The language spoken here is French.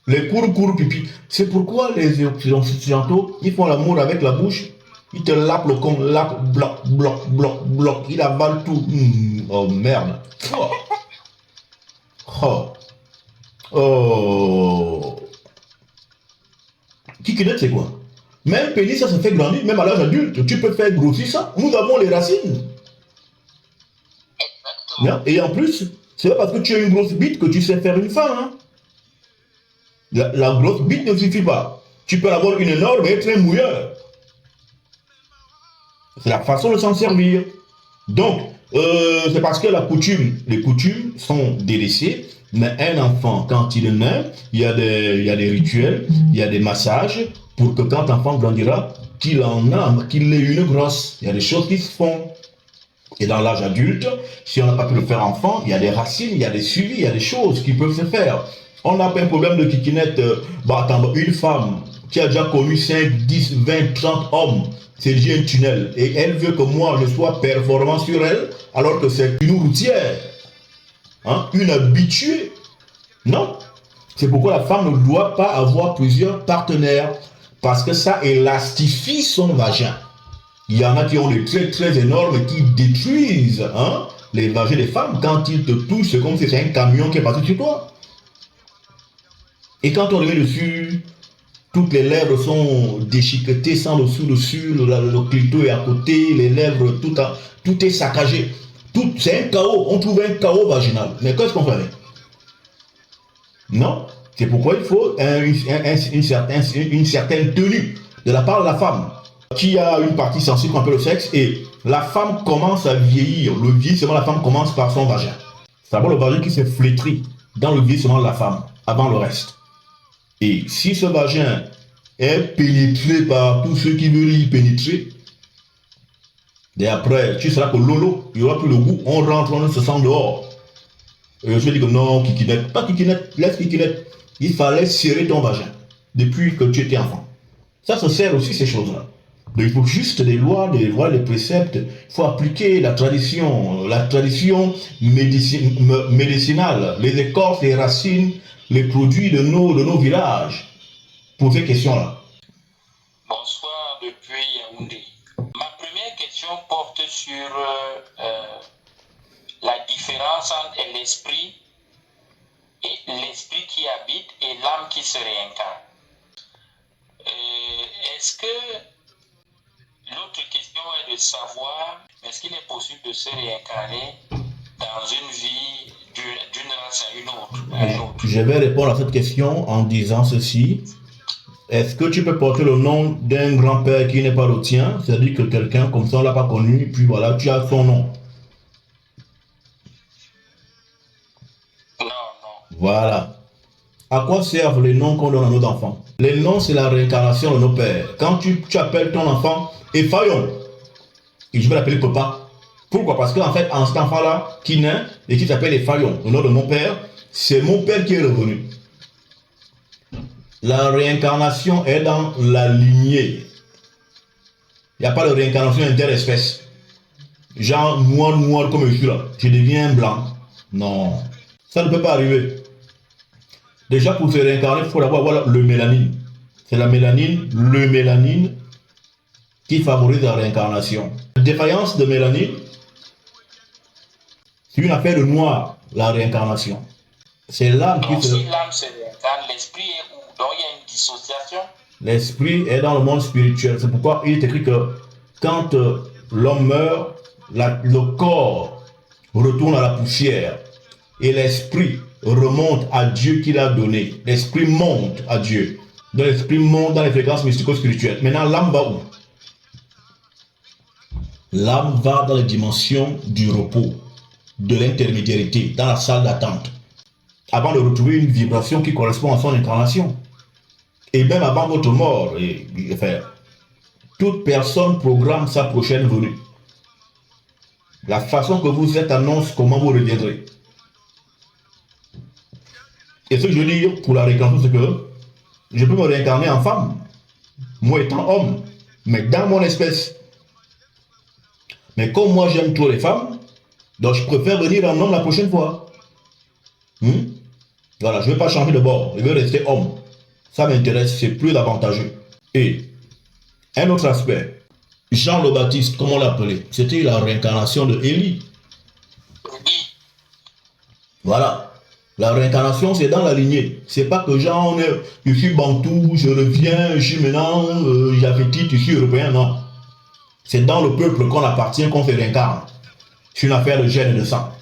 Les cours pipi. C'est pourquoi les occidentaux, ils font l'amour avec la bouche. Ils te lapent le con, lapent, bloc, bloc, bloc, bloc. Ils avalent tout. Oh merde. Oh. Oh. Oh. Kikinet, c'est quoi? Même pénis, ça se fait grandir, même à l'âge adulte. Tu peux faire grossir ça. Nous avons les racines. Bien. Et en plus, c'est pas parce que tu as une grosse bite que tu sais faire une femme. Hein. La grosse bite ne suffit pas. Tu peux avoir une énorme et être un mouilleur. C'est la façon de s'en servir. Donc, c'est parce que les coutumes sont délaissées. Mais un enfant, quand il est né, il y a des rituels, il y a des massages pour que quand l'enfant grandira, qu'il ait une grosse. Il y a des choses qui se font. Et dans l'âge adulte, si on n'a pas pu le faire enfant, il y a des racines, il y a des suivis, il y a des choses qui peuvent se faire. On n'a pas un problème de kikinette. Une femme qui a déjà connu 5, 10, 20, 30 hommes, c'est déjà un tunnel. Et elle veut que moi, je sois performant sur elle, alors que c'est une routière. Hein, une habituée. Non. C'est pourquoi la femme ne doit pas avoir plusieurs partenaires. Parce que ça élastifie son vagin. Il y en a qui ont des traits très énormes qui détruisent les vagins des femmes. Quand ils te touchent, c'est comme si c'est un camion qui est passé sur toi. Et quand on le met dessus, toutes les lèvres sont déchiquetées sans dessus, le clito est à côté, les lèvres, tout est saccagé. C'est un chaos, on trouve un chaos vaginal. Mais qu'est-ce qu'on fait avec? Non, c'est pourquoi il faut une certaine tenue de la part de la femme qui a une partie sensible un peu le sexe et la femme commence à vieillir. Le vieillissement de la femme commence par son vagin. C'est d'abord le vagin qui se flétrit dans le vieillissement de la femme avant le reste. Et si ce vagin est pénétré par tous ceux qui veulent y pénétrer, et après, tu seras que lolo, il n'y aura plus le goût, on rentre, on se sent dehors. Et je dis que non, kikinette, pas kikinette, laisse kikinette. Il fallait serrer ton vagin depuis que tu étais enfant. Ça se sert aussi ces choses-là. Donc il faut juste des lois, des préceptes. Il faut appliquer la tradition médicinale, les écorces, les racines, les produits de nos villages pour ces questions-là. Bonsoir depuis Yaoundé. Ma première question porte sur la différence entre l'esprit qui habite et l'âme qui se réincarne. Est-ce que l'autre question est de savoir est-ce qu'il est possible de se réincarner dans une vie d'une race à une autre, Je vais répondre à cette question en disant ceci. Est-ce que tu peux porter le nom d'un grand-père qui n'est pas le tien? C'est-à-dire que quelqu'un comme ça, on ne l'a pas connu, puis voilà, tu as son nom. Non. Voilà. À quoi servent les noms qu'on donne à nos enfants? Les noms, c'est la réincarnation de nos pères. Quand tu appelles ton enfant Effayon, et je vais l'appeler papa. Pourquoi? Parce qu'en fait, en cet enfant-là, qui naît et qui s'appelle Effayon, le nom de mon père, c'est mon père qui est revenu. La réincarnation est dans la lignée. Il n'y a pas de réincarnation interespèce. Genre noir comme je suis là, je deviens blanc. Non, ça ne peut pas arriver. Déjà pour se réincarner, il faut avoir le mélanine. C'est la mélanine qui favorise la réincarnation. La défaillance de mélanine, c'est une affaire de noir, la réincarnation. C'est l'âme qui se... Si l'âme se réincarne, l'esprit est où? Donc il y a une dissociation. L'esprit est dans le monde spirituel. C'est pourquoi il est écrit que quand l'homme meurt, le corps retourne à la poussière et l'esprit remonte à Dieu qui l'a donné. L'esprit monte à Dieu. Donc l'esprit monte dans les fréquences mystico-spirituelles. Maintenant, l'âme va où? L'âme va dans les dimensions du repos, de l'intermédiarité, dans la salle d'attente, avant de retrouver une vibration qui correspond à son incarnation. Et même avant votre mort, toute personne programme sa prochaine venue. La façon que vous êtes annonce comment vous reviendrez. Et ce que je veux dire pour la réincarnation, c'est que je peux me réincarner en femme, moi étant homme, mais dans mon espèce. Mais comme moi j'aime trop les femmes, donc je préfère venir en homme la prochaine fois. Voilà, je ne veux pas changer de bord. Je veux rester homme. Ça m'intéresse, c'est plus avantageux. Et un autre aspect, Jean le Baptiste, comme on l'appelait, c'était la réincarnation de Élie. Oui. Voilà. La réincarnation, c'est dans la lignée. C'est pas que Jean, je suis bantou, je reviens, je suis maintenant Japhétite, je suis européen, non. C'est dans le peuple qu'on appartient qu'on se réincarne. C'est une affaire de gène et de sang.